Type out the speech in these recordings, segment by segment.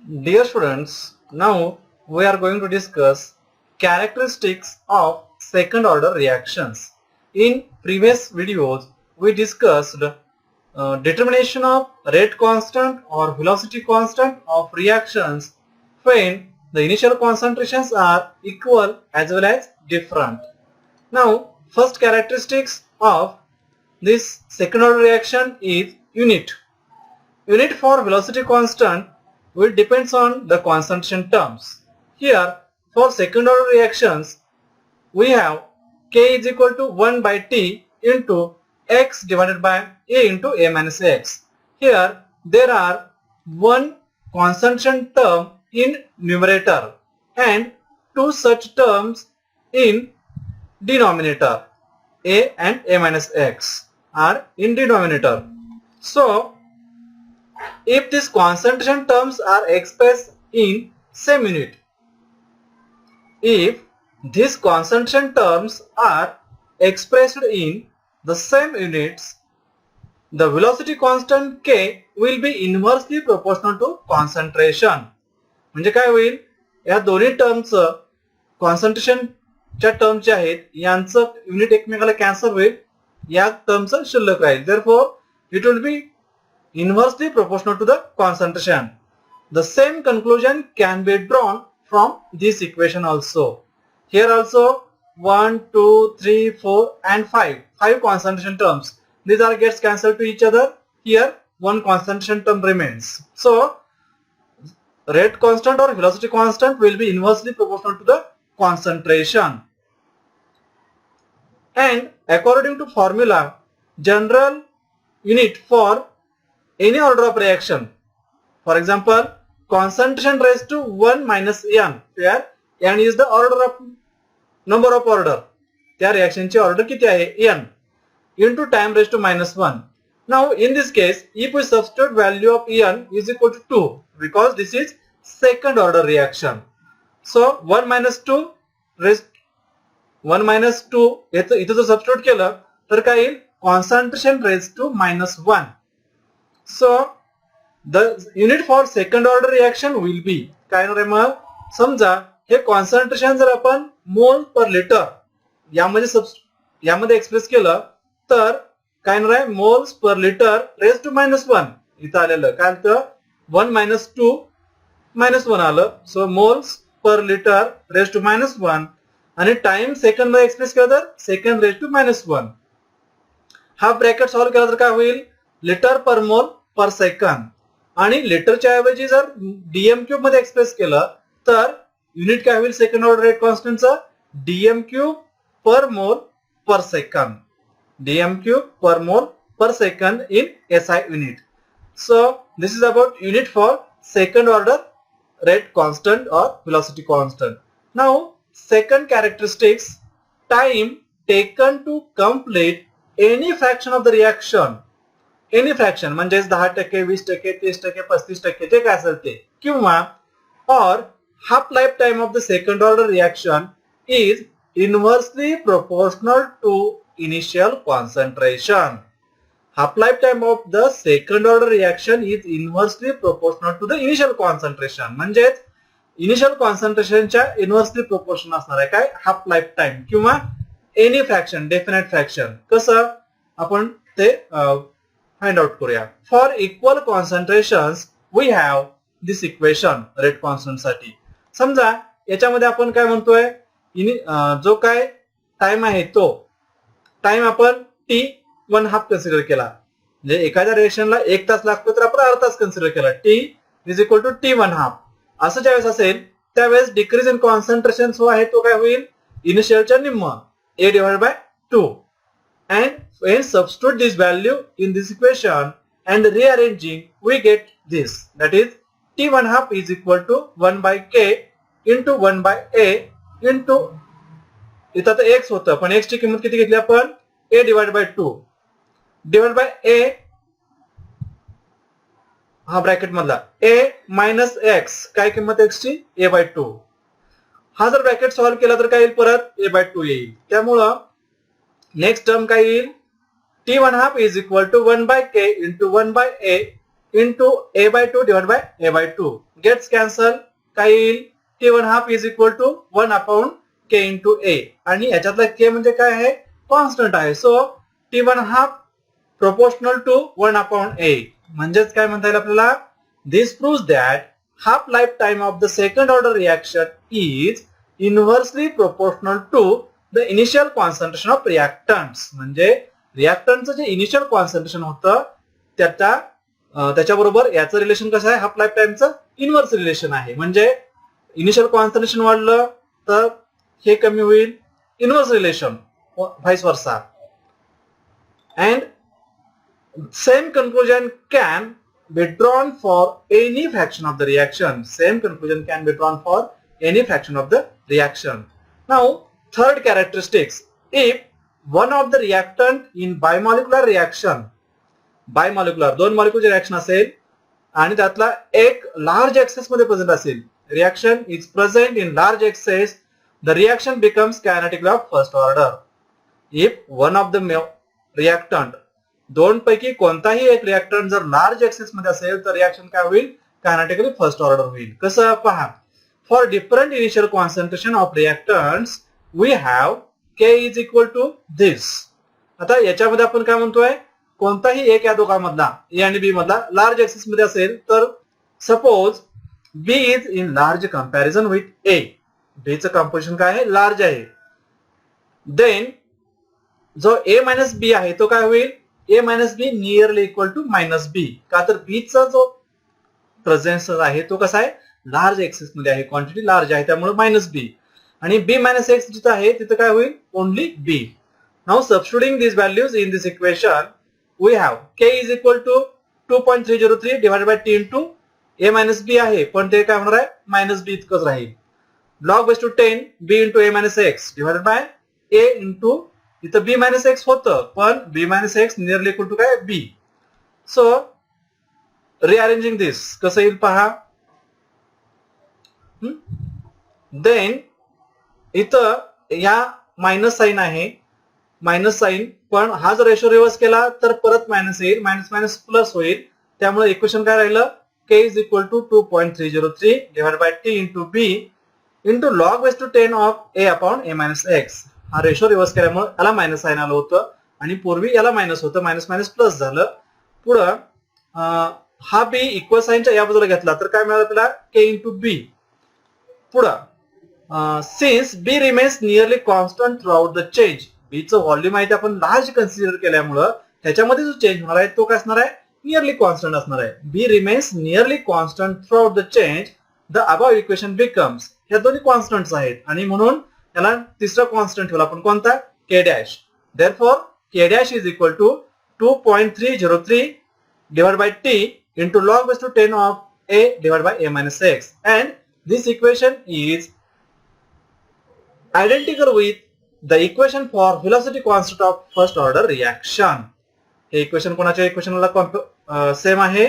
Dear students, now we are going to discuss characteristics of second order reactions. In previous videos, we discussed determination of rate constant or velocity constant of reactions when the initial concentrations are equal as well as different. Now, first characteristics of this second order reaction is unit. Unit for velocity constant will depends on the concentration terms. Here, for second order reactions, we have K is equal to 1 by T into X divided by A into A minus X. Here, there are one concentration term in numerator and two such terms in denominator. A and A minus X are in denominator. So, if these concentration terms are expressed in same unit, if these concentration terms are expressed in the same units, the velocity constant K will be inversely proportional to concentration. म्हणजे काय होईल, या दोन्ही terms कॉन्सन्ट्रेशनच्या term जे आहेत यांचं unit एकमेकाला cancel होईल, या टर्मचं शिल्लक राहील. Therefore, it will be inversely proportional to the concentration. The same conclusion can be drawn from this equation also. Here also 1, 2, 3, 4 and 5 concentration terms. These are gets cancelled to each other. Here one concentration term remains. So rate constant or velocity constant will be inversely proportional to the concentration. And according to formula, general unit for any order of reaction, for example, concentration raised to 1 minus n, where n is the order of number of order, त्या reaction ची order किती आहे n into time raised to minus 1. Now in this case, if we substitute value of n is equal to 2, because this is second order reaction. So 1 minus 2 raised 1 minus 2 इथं जर substitute केलं तर काय येईल, concentration raised to minus 1. So the unit for second order reaction will be काय होणार आहे, मग समजा हे कॉन्सन्ट्रेशन जर आपण मोल पर लिटर यामध्ये एक्सप्रेस केलं तर काय होणार आहे, moles per litre raise to minus 1 इथं आलेलं काय तर 1 मायनस 2 मायनस 1 आलं. So moles per litre raise to minus 1 आणि टाइम सेकंड मध्ये एक्सप्रेस केलं तर सेकंड रेज टू मायनस 1. हा ब्रॅकेट सॉल्व्ह केला तर काय होईल, litre per mole per second, आणि लिटरच्या ऐवजी जर डीएम क्यूब मध्ये एक्सप्रेस केलं तर युनिट काय होईल सेकंड ऑर्डर रेट कॉन्स्टंटचा, DM cube per mole per second, DM cube per mole per second in SI unit. So this is about unit for second order rate constant or velocity constant. Now second characteristics, time taken to complete any fraction of the reaction. Any fraction म्हणजे 10%, 20%, 30%, 35% जे काय असेल ते, किंवा or half lifetime of the second order reaction is inversely proportional to initial concentration. Half lifetime of the second order reaction is inversely proportional to the initial concentration. म्हणजेच initial कॉन्सन्ट्रेशनच्या inversely proportion असणार आहे काय, half life time किंवा any fraction, definite fraction. कसं आपण ते find out करूया. For equal concentrations we have this equation rate constant साठी. समजा याच्यामध्ये आपण काय म्हणतोय, जो काय टाइम आहे तो टाइम आपण T1/2 कन्सिडर केला. म्हणजे एखाद्या रिएक्शनला 1 तास लागतो तर आपण अर्धा तास कन्सिडर केला. T is equal to T1/2. असं ज्यावेळेस असेल त्यावेळेस डिक्रीज इन कॉन्सन्ट्रेशन जो आहे तो काय होईल, इनिशियलच्या निम्म A divided by 2. and when substitute this value in this equation and rearranging we get this, that is T1/2 is equal to 1 by K into 1 by A into इथं तर x होतं पण x ची किंमत किती घेतली आपण, A divided by 2 divided by A, हा ब्रॅकेट मधला A minus x, काय किंमत x ची A by 2. हा जर ब्रॅकेट सॉल्व्ह केला तर काय येईल, परत A by 2 येईल. त्यामुळं नेक्स्ट टर्म काय येईल, T1/2 is equal to 1 by K into 1 by A into a by 2 divided by a by 2 gets cancel. काय येईल t1 half is equal to 1 upon k into a आणि याच्यातला k म्हणजे काय आहे कॉन्स्टंट आहे. So t1 half proportional to 1 upon a म्हणजेच काय म्हणता येईल आपल्याला this proves that half lifetime of the second order reaction is inversely proportional to the initial concentration of reactants. म्हणजे रिएक्टंटचं जे इनिशियल कॉन्सन्ट्रेशन होतं त्याच्याबरोबर याचं रिलेशन कसं आहे हाफ लाईफ टाइमचं इनव्हर्स रिलेशन आहे. म्हणजे इनिशियल कॉन्सन्ट्रेशन वाढलं तर हे कमी होईल इनव्हर्स रिलेशन व्हाईस वर्सा. And same conclusion can be drawn for any fraction of the reaction. Same conclusion can be drawn for any fraction of the reaction. Now, third characteristics. If one of the reactant in bimolecular reaction, bimolecular दोन molecular reaction असेल आणि त्यातला एक large access मध्ये present असेल, reaction is present in large access, the reaction becomes kinetically of first order. If one of the reactant दोन पैकी कोणताही एक रिएक्टंट जर लार्ज एक्सेस मध्ये असेल तर रिएक्शन काय होईल कायनेटिकली फर्स्ट ऑर्डर होईल. कसं पहा for different initial concentration of reactants we have k is equal to this. आता याच्यामध्ये आपण काय म्हणतोय कोणताही एक या दोघांमधला ए आणि बी मधला लार्ज एक्सेस मध्ये असेल तर suppose b is in large comparison with a, b चं कॉम्पोजिशन काय आहे लार्ज आहे. देन जो ए मायनस बी आहे तो काय होईल a minus b nearly equal to minus b. का तर बी चा जो प्रेझेन्स आहे तो कसा आहे लार्ज एक्सेस मध्ये आहे, क्वांटिटी लार्ज आहे त्यामुळे मायनस बी. आणि बी मायनस एक्स जिथं आहे तिथं काय होईल only b. Now substituting this values in this equation we have k is equal to 2.303 divided by t into a minus b आहे पण ते काय होणार आहे मायनस बी इतकंच राहील. log base to 10 b into a minus x divided by a into इथं b minus x होतं पण b minus x nearly equal to काय बी. सो रिअरेंजिंग दिस कसं येईल पहा. देन इथं या मायनस साइन आहे मायनस साइन पण हा जर रेशो रिव्हर्स केला तर परत मायनस येईल, मायनस मायनस प्लस होईल. त्यामुळे इक्वेशन काय राहिलं k is equal to 2.303 divide by t into B into log base to 10 of A upon A minus X. हा रेशो रिव्हर्स केल्यामुळे याला मायनस साइन आलं होतं आणि पूर्वी याला मायनस होतं, मायनस मायनस प्लस झालं. पुढं हा बी इक्वल साइनच्या या बाजूला घेतला तर काय मिळालं आपल्याला k इंटू बी. पुढं since b remains nearly constant throughout the change, b चं व्हॉल्यूम आहे ते आपण लार्ज कन्सिडर केल्यामुळं त्याच्यामध्ये जो चेंज होणार आहे तो काय असणार आहे नियरली कॉन्स्टंट असणार आहे. B remains nearly constant throughout the change the above equation becomes. ह्या दोन्ही कॉन्स्टंट्स आहेत आणि म्हणून त्याला तिसरा कॉन्स्टंट ठेवला आपण कोणता k dash. Therefore k dash is equal to 2.303 divide by t into log base to 10 of a divide by a minus X. And this equation is identical with the equation for velocity constant of first order reaction. हे equation कोणाच्या इक्वेशनला same आहे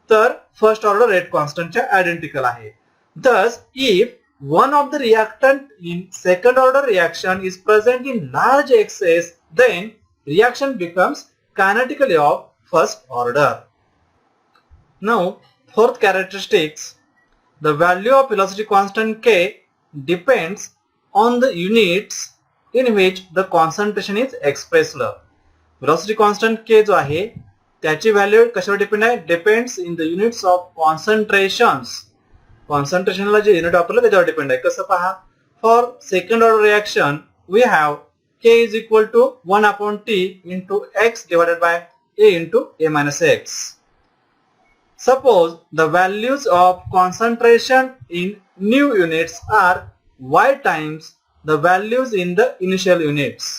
तर first order rate कॉन्स्टंटच्या identical आहे. Thus, if one of the reactant in second order reaction is present in large excess, then reaction becomes kinetically of first order. Now, fourth characteristics, the value of velocity constant k depends on the units in which the concentration is expressed. Velocity constant k जो आहे त्याची value कशावर depend आहे depends in the units of concentrations. कॉन्सन्ट्रेशनला जे unit वापरलं त्याच्यावर depend आहे. कसं पहा for second order reaction we have k is equal to 1 upon t into x divided by a into a minus x. Suppose the values of concentration in new units are y times the values in the initial units.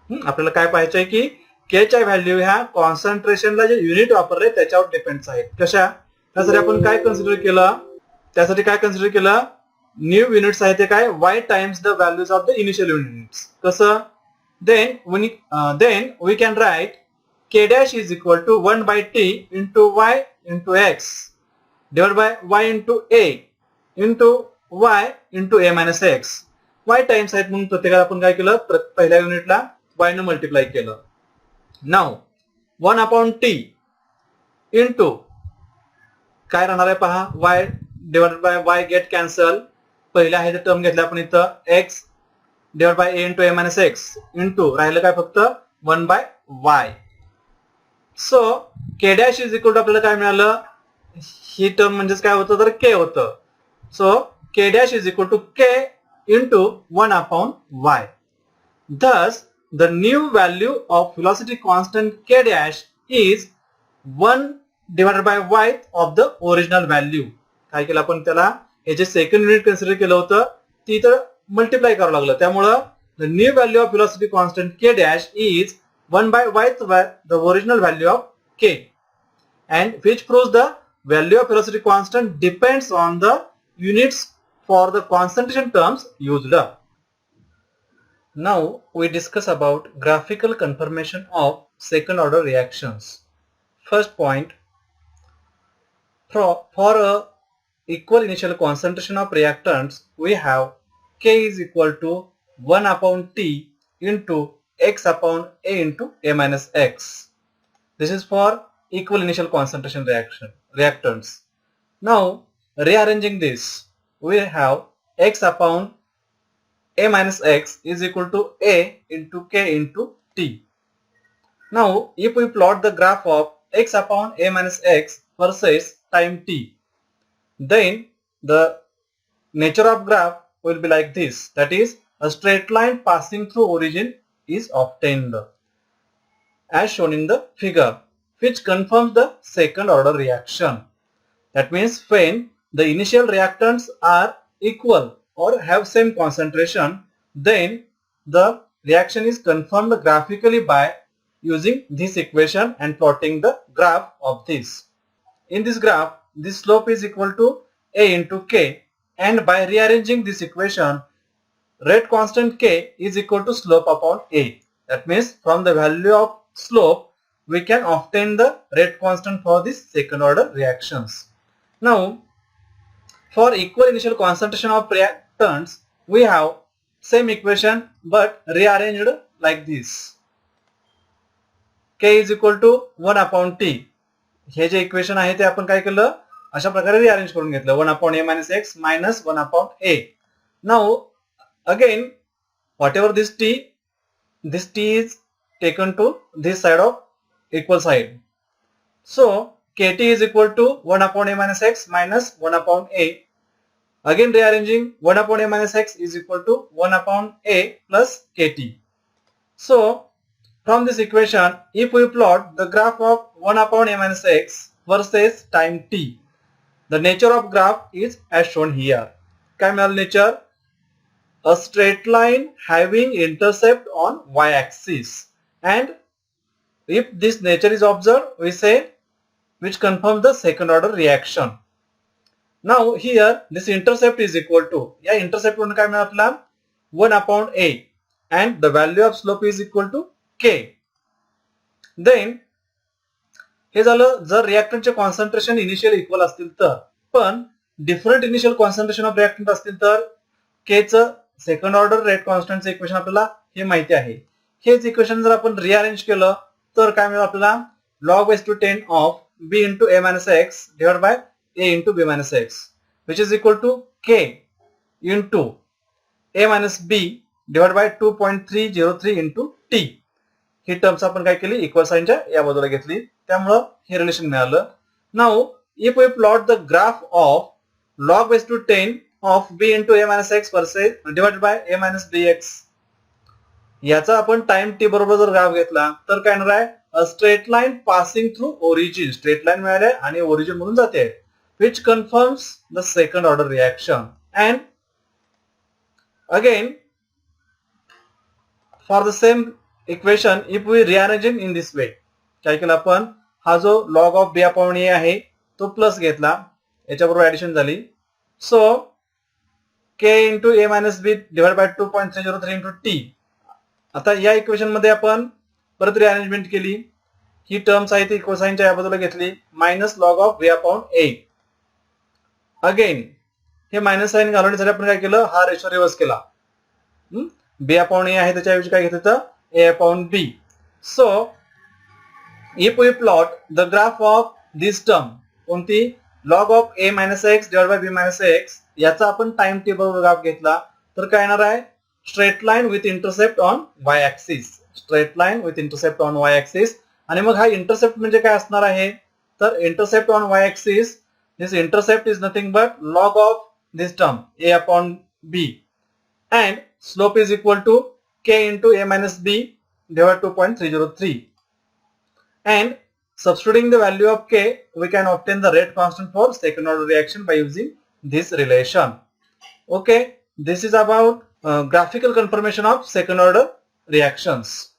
आपल्याला काय पाहायचंय की k च्या value ह्या कॉन्सन्ट्रेशनला जे unit वापरले त्याच्यावर depend आहेत. कशा त्यासाठी आपण काय कन्सिडर केलं न्यू युनिट्स आहे ते काय y times the values of the initial units. कसं then we can write k dash is equal to 1 by t into y into x divide by y into a into y into a minus x. y times आहेत म्हणून प्रत्येकाला आपण काय केलं पहिल्या युनिटला y ने मल्टिप्लाय केलं. नाउ 1 अपॉन t इंटू काय राहणार आहे पहा, y divided by y get cancel. पहिल्या आहे ते टर्म घेतल्या आपण इथं x divide by a into a minus x into राहिलं काय फक्त 1 by y. So k dash is equal to आपल्याला काय मिळालं, ही टर्म म्हणजेच काय होतं तर k होतं. So k dash is equal to k into 1 upon y. Thus the new value of velocity constant k dash is 1 divided by y of the original value. काय केलं आपण त्याला, हे जे सेकंड युनिट कन्सिडर केलं होतं ती तर मल्टिप्लाय करावं लागलं. त्यामुळं the new value of velocity constant k dash is 1 by y the original value of k, and which proves the value of velocity constant depends on the units for the concentration terms used. Now we discuss about graphical confirmation of second order reactions. First point, for a equal initial concentration of reactants, we have K is equal to 1 upon T into X upon A into A minus X. This is for equal initial concentration reactants. Now rearranging this, we have X upon A minus X is equal to A into K into T. Now if we plot the graph of X upon A minus X versus time T, then the nature of graph will be like this. That is, a straight line passing through origin is obtained as shown in the figure, which confirms the second order reaction. That means when the initial reactants are equal or have same concentration, then the reaction is confirmed graphically by using this equation and plotting the graph of this. In this graph, this slope is equal to A into K, and by rearranging this equation, rate constant K is equal to slope upon A. That means from the value of slope, we can obtain the rate constant for this second order reactions. Now, for equal initial concentration of reactants, we have same equation but rearranged like this. K is equal to 1 upon T. हे जे equation आहे ते आपण काय केलं, अशा प्रकारे rearrange करून घेतलं. 1 upon A minus X minus 1 upon A. Now again, whatever this T is taken to this side of equal side. So KT is equal to 1 upon A minus X minus 1 upon A. Again rearranging, 1 upon A minus X is equal to 1 upon A plus KT. So from this equation, if we plot the graph of 1 upon A minus X versus time T, the nature of graph is as shown here. काय मिळालं nature? A straight line having intercept on y-axis, and if this nature is observed, we say which confirms the second order reaction. Now here this intercept is equal to, या intercept वरून काय मिळालं आपल्याला 1 upon A, and the value of slope is equal to K. Then हे झालं जर रिएक्टंटचे concentration initial equal असतील तर. पण different initial concentration of reactant असतील तर K चं सेकंड ऑर्डर रेट कॉन्स्टंटचं इक्वेशन आपल्याला हे माहिती आहे. हेच इक्वेशन जर आपण रिअरेंज केलं तर काय मिळेल आपल्याला, log base to 10 of B into A minus X divided by A into B minus X, which is equal to K into A minus B divided by 2.303 into T. He terms आपण काय केली, equal साइनच्या या बाजूला घेतली, त्यामुळं हे relation मिळालं. Now if we plot the graph of log base to 10 of B into A minus X versus divided by A minus BX, याचा आपण टाइम T बरोबर जर ग्राफ घेतला तर काय होणार आहे, a straight line passing through origin. Straight line मिळाले आणि ओरिजिन मधून जाते, which confirms the second order reaction. And again for the same equation, if we rearrange in this way, काय केलं आपण, हा जो log of B upon A आहे तो प्लस घेतला, याच्याबरोबर ऍडिशन झाली. So K into A minus B divided by 2.303 into T. आता या इक्वेशन मध्ये आपण परत रिअरेंजमेंट केली, ही टर्म्स आहे ती इक्वल साइनच्या या बाजूला घेतली, minus log of B upon A. Again हे मायनस साइन घालवण्यासाठी आपण काय केलं, हा रेशो रिव्हर्स केला. B upon A आहे त्याच्याऐवजी काय घेतलं तर A upon B. So if we plot the graph of this term, कोणती, log of a minus x divide by b minus x याचा आपण टाइम टेबल ग्राफ घेतला तर काय येणार आहे straight line with intercept on y axis. Straight line with intercept on y axis. आणि मग हा इंटरसेप्ट म्हणजे काय असणार आहे तर intercept on y axis this intercept is nothing but log of this term a upon b and slope is equal to k into a minus b divided 2.303 and substituting the value of k we can obtain the rate constant for second order reaction by using this relation. Okay, this is about graphical confirmation of second order reactions.